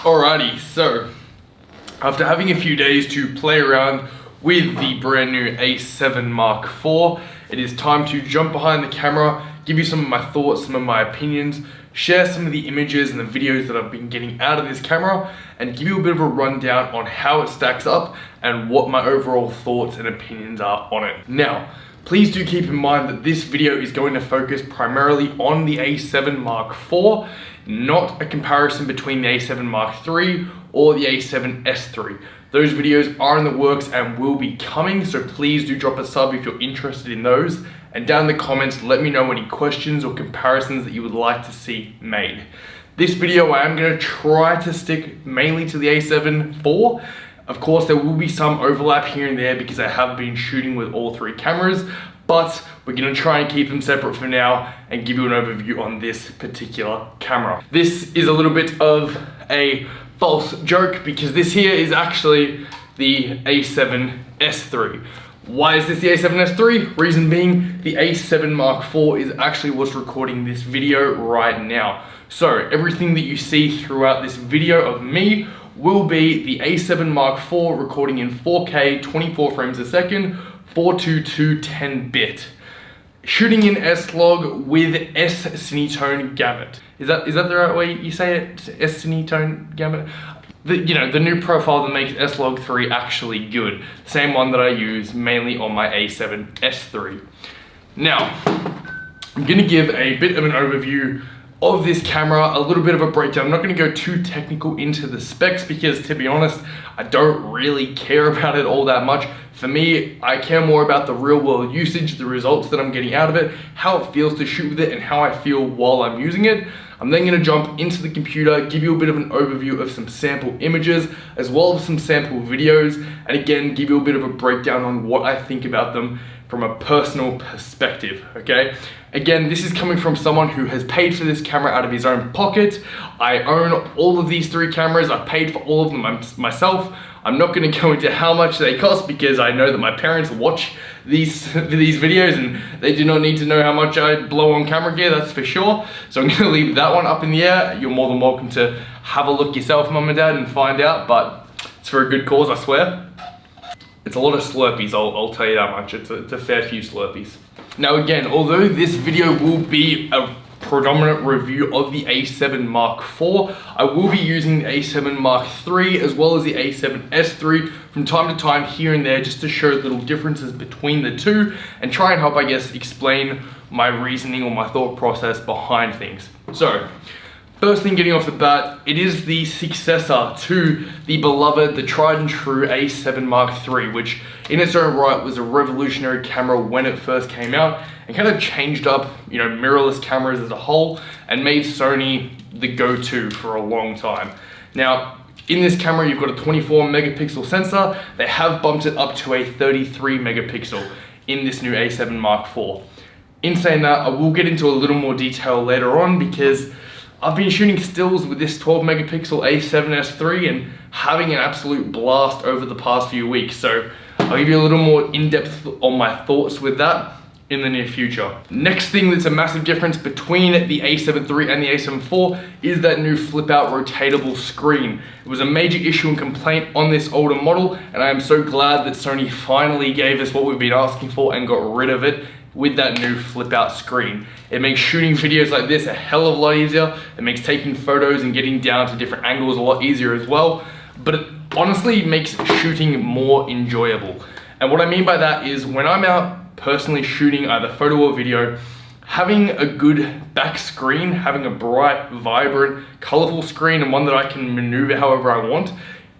Alrighty, so after having a few days to play around with the brand new a7 Mark IV, it is time to jump behind the camera, give you some of my thoughts, some of my opinions, share some of the images and the videos that I've been getting out of this camera, and give you a bit of a rundown on how it stacks up and what my overall thoughts and opinions are on it. Now, please do keep in mind that this video is going to focus primarily on the a7 Mark IV, not a comparison between the a7 Mark III or the a7S III. Those videos are in the works and will be coming, so please do drop a sub if you're interested in those. And down in the comments, let me know any questions or comparisons that you would like to see made. This video, I am going to try to stick mainly to the a7 IV. Of course, there will be some overlap here and there because I have been shooting with all three cameras, but we're going to try and keep them separate for now and give you an overview on this particular camera. This is a little bit of a false joke because this here is actually the a7S III. Why is this the a7S III? Reason being, the a7 Mark IV is actually what's recording this video right now. So everything that you see throughout this video of me will be the a7 Mark IV recording in 4K 24 frames a second, 422 10-bit. Shooting in S-Log with S-Cinetone gamut. Is that the right way you say it? S-Cinetone gamut? The new profile that makes S-Log 3 actually good. Same one that I use mainly on my a7S III. Now, I'm gonna give a bit of an overview of this camera, a little bit of a breakdown. I'm not going to go too technical into the specs because, to be honest, I don't really care about it all that much. For me, I care more about the real world usage, the results that I'm getting out of it, how it feels to shoot with it, and how I feel while I'm using it. I'm then going to jump into the computer, give you a bit of an overview of some sample images, as well as some sample videos, and again, give you a bit of a breakdown on what I think about them from a personal perspective, okay? Again, this is coming from someone who has paid for this camera out of his own pocket. I own all of these three cameras. I paid for all of them myself. I'm not gonna go into how much they cost because I know that my parents watch these videos and they do not need to know how much I blow on camera gear, that's for sure. So I'm gonna leave that one up in the air. You're more than welcome to have a look yourself, mum and dad, and find out, but it's for a good cause, I swear. It's a lot of Slurpees, I'll tell you that much. It's a fair few Slurpees. Now again, although this video will be a predominant review of the a7 Mark IV, I will be using the a7 Mark III as well as the a7S III from time to time here and there just to show little differences between the two and try and help, I guess, explain my reasoning or my thought process behind things. So, first thing getting off the bat, it is the successor to the beloved, the tried and true a7 Mark III, which in its own right was a revolutionary camera when it first came out and kind of changed up, mirrorless cameras as a whole and made Sony the go-to for a long time. Now, in this camera, you've got a 24 megapixel sensor. They have bumped it up to a 33 megapixel in this new a7 Mark IV. In saying that, I will get into a little more detail later on because I've been shooting stills with this 12 megapixel a7S III and having an absolute blast over the past few weeks. So I'll give you a little more in-depth on my thoughts with that in the near future. Next thing that's a massive difference between the a7 III and the a7 IV is that new flip-out rotatable screen. It was a major issue and complaint on this older model, and I am so glad that Sony finally gave us what we've been asking for and got rid of it with that new flip out screen. It makes shooting videos like this a hell of a lot easier. It makes taking photos and getting down to different angles a lot easier as well. But it honestly makes shooting more enjoyable. And what I mean by that is when I'm out personally shooting either photo or video, having a good back screen, having a bright, vibrant, colorful screen and one that I can maneuver however I want,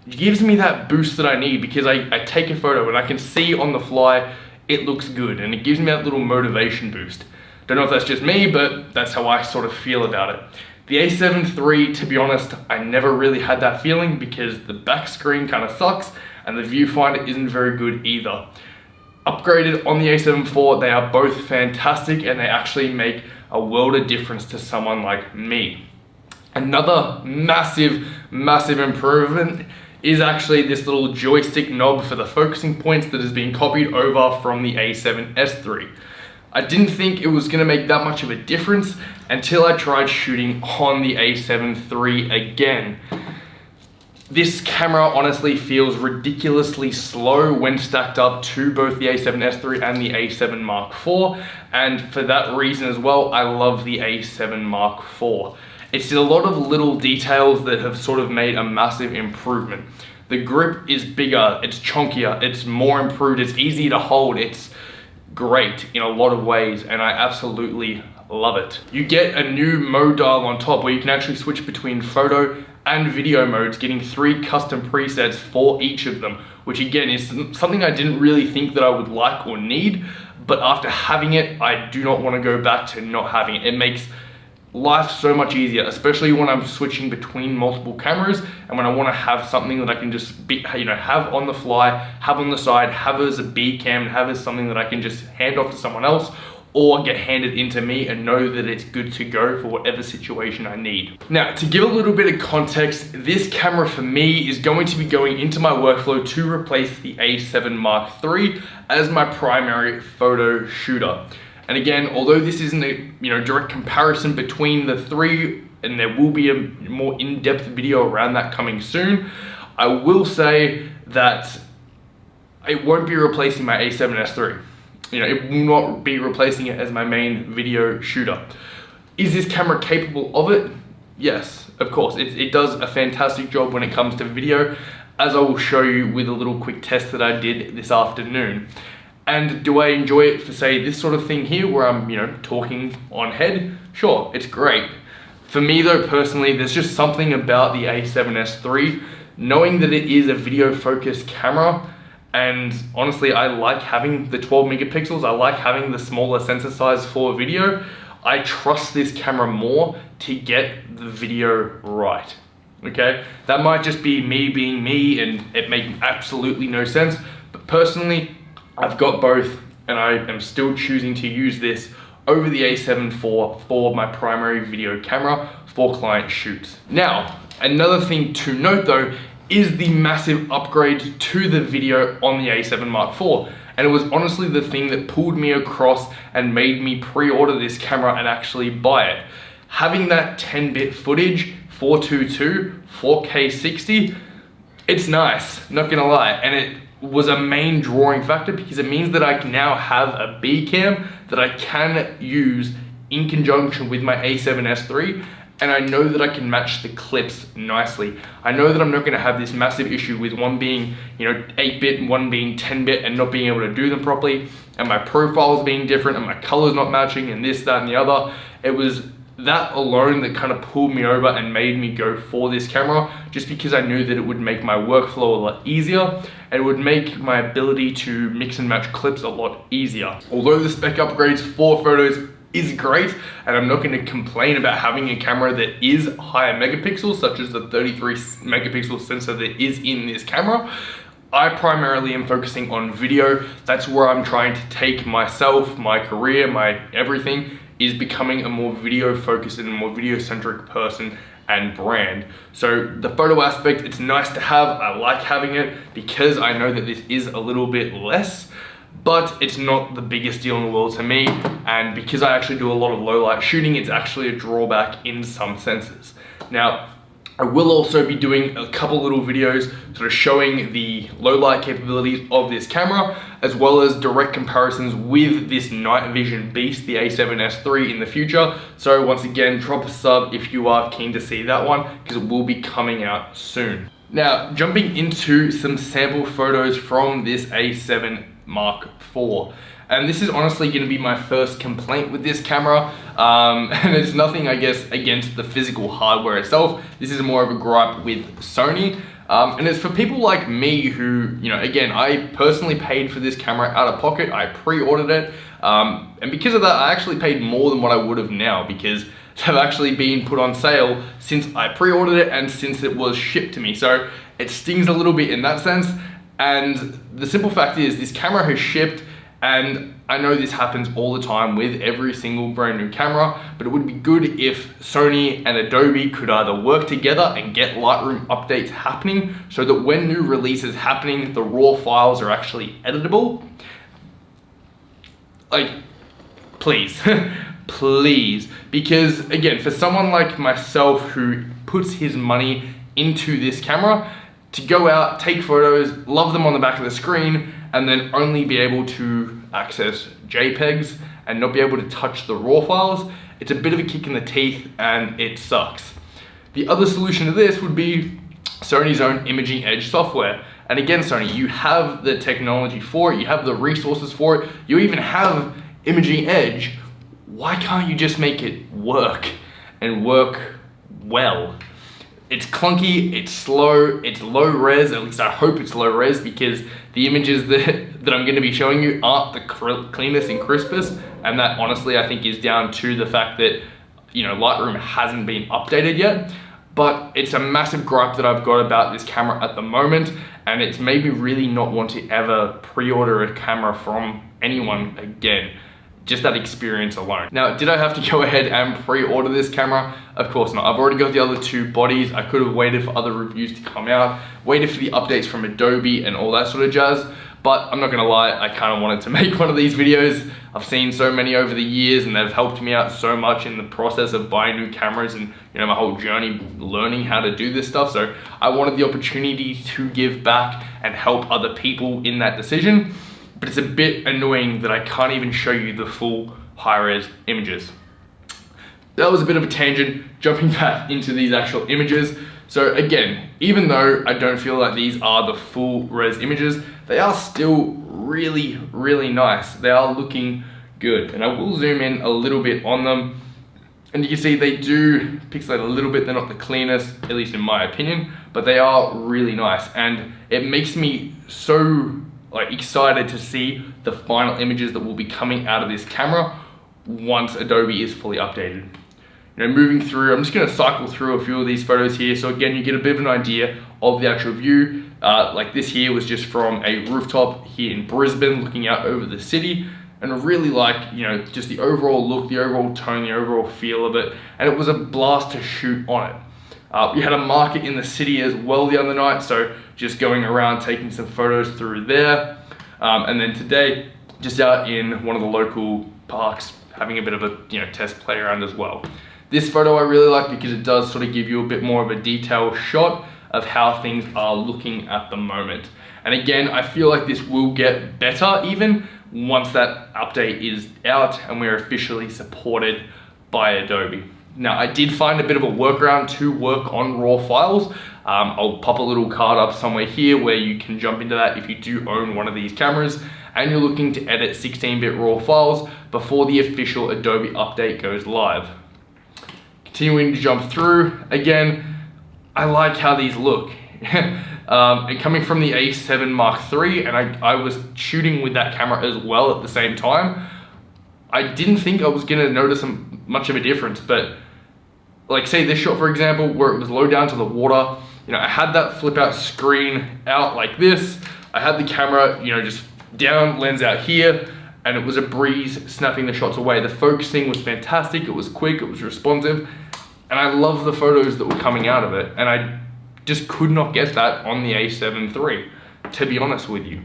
gives me that boost that I need because I take a photo and I can see on the fly it looks good and it gives me that little motivation boost. Don't know if that's just me, but that's how I sort of feel about it. The a7 III, to be honest, I never really had that feeling because the back screen kind of sucks and the viewfinder isn't very good either. Upgraded on the a7 IV, they are both fantastic and they actually make a world of difference to someone like me. Another massive improvement is actually this little joystick knob for the focusing points that has been copied over from the a7S III. I didn't think it was gonna make that much of a difference until I tried shooting on the a7 III again. This camera honestly feels ridiculously slow when stacked up to both the a7S III and the a7 Mark IV. And for that reason as well, I love the a7 Mark IV. It's a lot of little details that have sort of made a massive improvement. The grip is bigger, it's chunkier, it's more improved, it's easy to hold, it's great in a lot of ways, and I absolutely love it. You get a new mode dial on top where you can actually switch between photo and video modes, getting 3 custom presets for each of them, which again is something I didn't really think that I would like or need, but after having it, I do not want to go back to not having it. It makes life so much easier, especially when I'm switching between multiple cameras and when I want to have something that I can just be, have on the fly, have on the side, have as a B cam, and have as something that I can just hand off to someone else or get handed into me and know that it's good to go for whatever situation I need. Now, to give a little bit of context, this camera for me is going to be going into my workflow to replace the a7 Mark III as my primary photo shooter. And again, although this isn't a direct comparison between the three, and there will be a more in-depth video around that coming soon, I will say that it won't be replacing my a7S III. It will not be replacing it as my main video shooter. Is this camera capable of it? Yes, of course. It does a fantastic job when it comes to video, as I will show you with a little quick test that I did this afternoon. And do I enjoy it for, say, this sort of thing here where I'm, talking on head? Sure, it's great. For me though, personally, there's just something about the a7S III, knowing that it is a video focused camera, and honestly, I like having the 12 megapixels. I like having the smaller sensor size for video. I trust this camera more to get the video right, okay? That might just be me being me and it making absolutely no sense, but personally, I've got both, and I am still choosing to use this over the a7 IV for my primary video camera for client shoots. Now, another thing to note though, is the massive upgrade to the video on the a7 Mark IV. And it was honestly the thing that pulled me across and made me pre-order this camera and actually buy it. Having that 10-bit footage, 422, 4K 60, it's nice, not gonna lie. And it was a main drawing factor because it means that I can now have a B cam that I can use in conjunction with my a7S III, and I know that I can match the clips nicely. I know that I'm not gonna have this massive issue with one being 8-bit and one being 10-bit and not being able to do them properly, and my profiles being different and my colors not matching and this, that, and the other. It was that alone that kind of pulled me over and made me go for this camera, just because I knew that it would make my workflow a lot easier and it would make my ability to mix and match clips a lot easier. Although the spec upgrades for photos is great, and I'm not going to complain about having a camera that is higher megapixels, such as the 33 megapixel sensor that is in this camera, I primarily am focusing on video. That's where I'm trying to take myself, my career, my everything, is becoming a more video focused and a more video centric person and brand. So the photo aspect, it's nice to have. I like having it because I know that this is a little bit less, but it's not the biggest deal in the world to me. And because I actually do a lot of low light shooting, it's actually a drawback in some senses. Now, I will also be doing a couple little videos sort of showing the low light capabilities of this camera, as well as direct comparisons with this night vision beast, the a7S III, in the future. So once again, drop a sub if you are keen to see that one, because it will be coming out soon. Now, jumping into some sample photos from this a7 Mark IV. And this is honestly going to be my first complaint with this camera, and it's nothing, I guess, against the physical hardware itself. This is more of a gripe with Sony, and it's for people like me who, again, I personally paid for this camera out of pocket. I pre-ordered it, and because of that, I actually paid more than what I would have now, because they've actually been put on sale since I pre-ordered it and since it was shipped to me. So it stings a little bit in that sense, and the simple fact is this camera has shipped. And I know this happens all the time with every single brand new camera, but it would be good if Sony and Adobe could either work together and get Lightroom updates happening so that when new releases happening, the raw files are actually editable. Like, please, please. Because again, for someone like myself who puts his money into this camera to go out, take photos, love them on the back of the screen, and then only be able to access JPEGs and not be able to touch the RAW files. It's a bit of a kick in the teeth and it sucks. The other solution to this would be Sony's own Imaging Edge software. And again, Sony, you have the technology for it, you have the resources for it, you even have Imaging Edge. Why can't you just make it work and work well? It's clunky, it's slow, it's low res, at least I hope it's low res, because the images that I'm gonna be showing you aren't the cleanest and crispest, and that honestly I think is down to the fact that, you know, Lightroom hasn't been updated yet. But it's a massive gripe that I've got about this camera at the moment, and it's made me really not want to ever pre-order a camera from anyone again. Just that experience alone. Now, did I have to go ahead and pre-order this camera? Of course not. I've already got the other two bodies. I could have waited for other reviews to come out, waited for the updates from Adobe and all that sort of jazz. But I'm not gonna lie, I kind of wanted to make one of these videos. I've seen so many over the years and they've helped me out so much in the process of buying new cameras and, you know, my whole journey learning how to do this stuff. So I wanted the opportunity to give back and help other people in that decision. But it's a bit annoying that I can't even show you the full high-res images. That was a bit of a tangent, jumping back into these actual images. So again, even though I don't feel like these are the full res images, they are still really, really nice. They are looking good. And I will zoom in a little bit on them. And you can see they do pixelate a little bit. They're not the cleanest, at least in my opinion, but they are really nice. And it makes me so excited to see the final images that will be coming out of this camera once Adobe is fully updated. You know, moving through, I'm just gonna cycle through a few of these photos here. So again, you get a bit of an idea of the actual view. Like this here was just from a rooftop here in Brisbane, looking out over the city. And I really like, you know, just the overall look, the overall tone, the overall feel of it. And it was a blast to shoot on it. We had a market in the city as well the other night, so just going around taking some photos through there. And then today, just out in one of the local parks, having a bit of a, you know, test play around as well. This photo I really like because it does sort of give you a bit more of a detailed shot of how things are looking at the moment. And again, I feel like this will get better even once that update is out and we're officially supported by Adobe. Now, I did find a bit of a workaround to work on RAW files. I'll pop a little card up somewhere here where you can jump into that if you do own one of these cameras and you're looking to edit 16-bit RAW files before the official Adobe update goes live. Continuing to jump through, again, I like how these look. And coming from the a7 Mark III, and I was shooting with that camera as well at the same time, I didn't think I was gonna notice much of a difference, but like say this shot for example, where it was low down to the water, you know, I had that flip out screen out like this, I had the camera, you know, just down, lens out here, and it was a breeze snapping the shots away. The focusing was fantastic, it was quick, it was responsive, and I love the photos that were coming out of it, and I just could not get that on the a7 III, to be honest with you.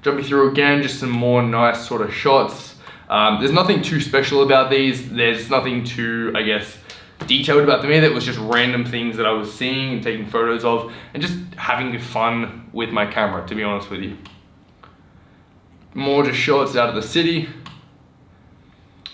Jumping through again, just some more nice sort of shots. There's nothing too special about these. There's nothing too, I guess, detailed about them either. It was just random things that I was seeing and taking photos of and just having fun with my camera, to be honest with you. More just shots out of the city.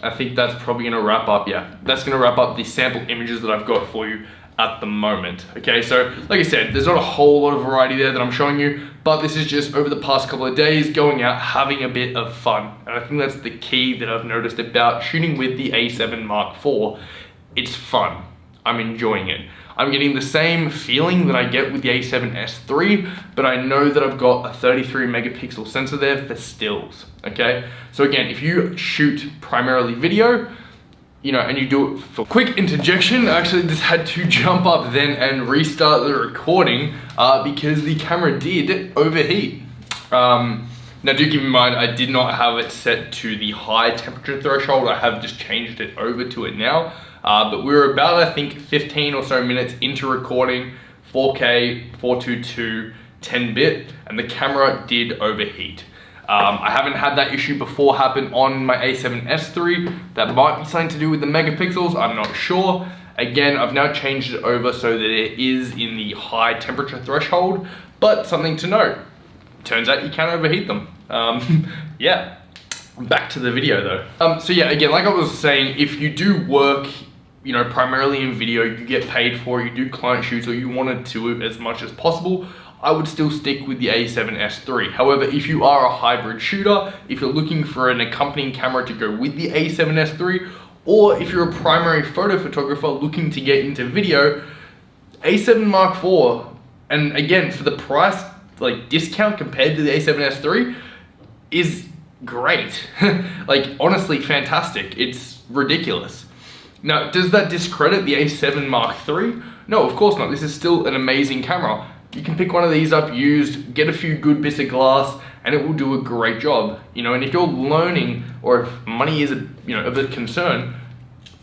I think that's probably gonna wrap up, yeah. That's gonna wrap up the sample images that I've got for you at the moment. Okay, so like I said, there's not a whole lot of variety there that I'm showing you, but this is just over the past couple of days going out having a bit of fun. And I think that's the key that I've noticed about shooting with the a7 Mark IV. It's fun. I'm enjoying it. I'm getting the same feeling that I get with the a7S III, but I know that I've got a 33 megapixel sensor there for stills, okay? So again, if you shoot primarily video, you know, and you do it for quick interjection, I actually just had to jump up then and restart the recording because the camera did overheat. Now do keep in mind, I did not have it set to the high temperature threshold. I have just changed it over to it now. But we were about, I think, 15 or so minutes into recording 4K, 422, 10-bit, and the camera did overheat. I haven't had that issue before happen on my a7S III. That might be something to do with the megapixels, I'm not sure. Again, I've now changed it over so that it is in the high temperature threshold, but something to note, turns out you can overheat them. Yeah, back to the video though. So yeah, again, like I was saying, if you do work, you know, primarily in video, you get paid for, you do client shoots, or you want to do it as much as possible, I would still stick with the a7S III. However, if you are a hybrid shooter, if you're looking for an accompanying camera to go with the a7S III, or if you're a primary photo photographer looking to get into video, a7 Mark IV, and again, for the price, like discount compared to the a7S III, is great. Like honestly, fantastic. It's ridiculous. Now, does that discredit the a7 Mark III? No, of course not. This is still an amazing camera. You can pick one of these up used, get a few good bits of glass, and it will do a great job. You know, and if you're learning, or if money is a concern,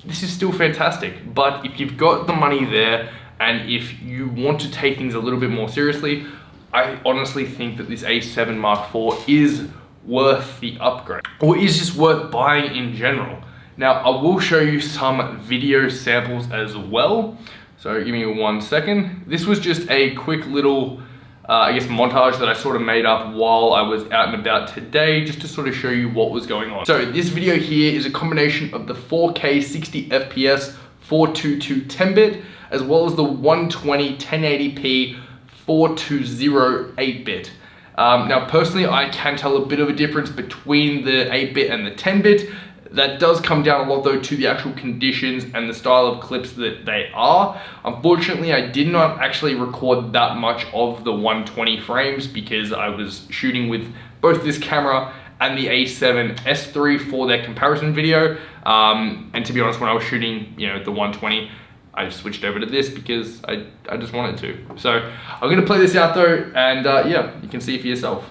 this is still fantastic. But if you've got the money there, and if you want to take things a little bit more seriously, I honestly think that this a7 Mark IV is worth the upgrade, or is just worth buying in general. Now, I will show you some video samples as well. So give me 1 second. This was just a quick little, I guess, montage that I sort of made up while I was out and about today, just to sort of show you what was going on. So this video here is a combination of the 4K 60 FPS 422 10-bit, as well as the 120 1080p 420 8-bit. Now personally, I can tell a bit of a difference between the 8-bit and the 10-bit. That does come down a lot though to the actual conditions and the style of clips that they are. Unfortunately, I did not actually record that much of the 120 frames because I was shooting with both this camera and the a7S III for their comparison video. And to be honest, when I was shooting, you know, the 120, I switched over to this because I just wanted to. So I'm gonna play this out though, and yeah, you can see for yourself.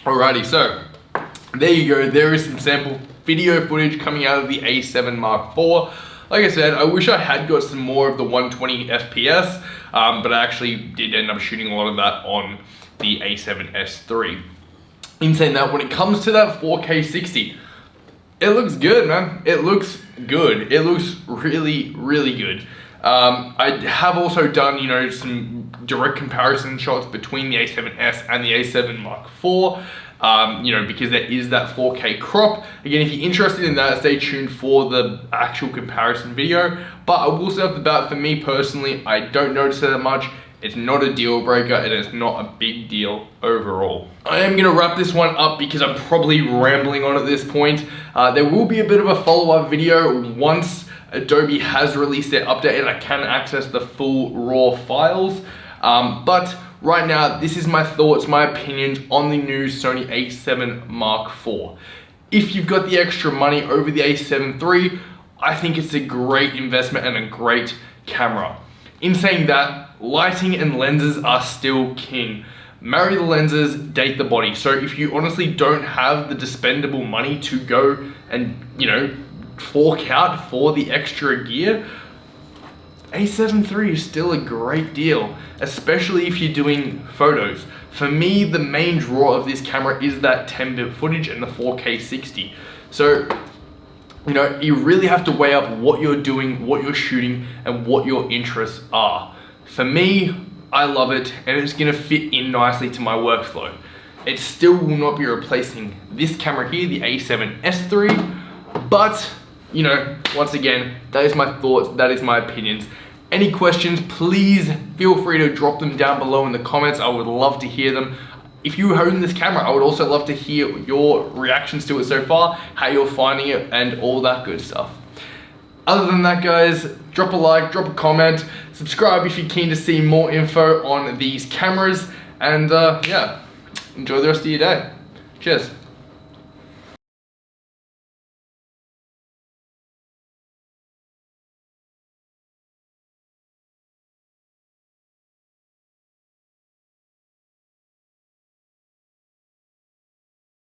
Alrighty, so there you go. There is some sample video footage coming out of the a7 Mark IV. Like I said, I wish I had got some more of the 120 FPS, but I actually did end up shooting a lot of that on the a7S III. In saying that, when it comes to that 4K 60, it looks good, man. It looks good. It looks really, really good. I have also done, you know, some direct comparison shots between the a7S and the a7 Mark IV, you know, because there is that 4K crop. Again, if you're interested in that, stay tuned for the actual comparison video. But I will say off the bat, for me personally, I don't notice it that much. It's not a deal breaker, and it's not a big deal overall. I am gonna wrap this one up because I'm probably rambling on at this point. There will be a bit of a follow-up video once Adobe has released their update and I can access the full raw files. But right now, this is my thoughts, my opinions on the new Sony a7 Mark IV. If you've got the extra money over the a7 III, I think it's a great investment and a great camera. In saying that, lighting and lenses are still king. Marry the lenses, date the body. So if you honestly don't have the dispendable money to go and, you know, fork out for the extra gear, a7 III is still a great deal, especially if you're doing photos. For me, the main draw of this camera is that 10-bit footage and the 4K 60. So, you know, you really have to weigh up what you're doing, what you're shooting, and what your interests are. For me, I love it, and it's gonna fit in nicely to my workflow. It still will not be replacing this camera here, the a7S III, but, you know, once again, that is my thoughts, that is my opinions. Any questions, please feel free to drop them down below in the comments. I would love to hear them. if you own this camera, I would also love to hear your reactions to it so far, how you're finding it, and all that good stuff. Other than that, guys, drop a like, drop a comment, subscribe if you're keen to see more info on these cameras, and yeah, enjoy the rest of your day. Cheers.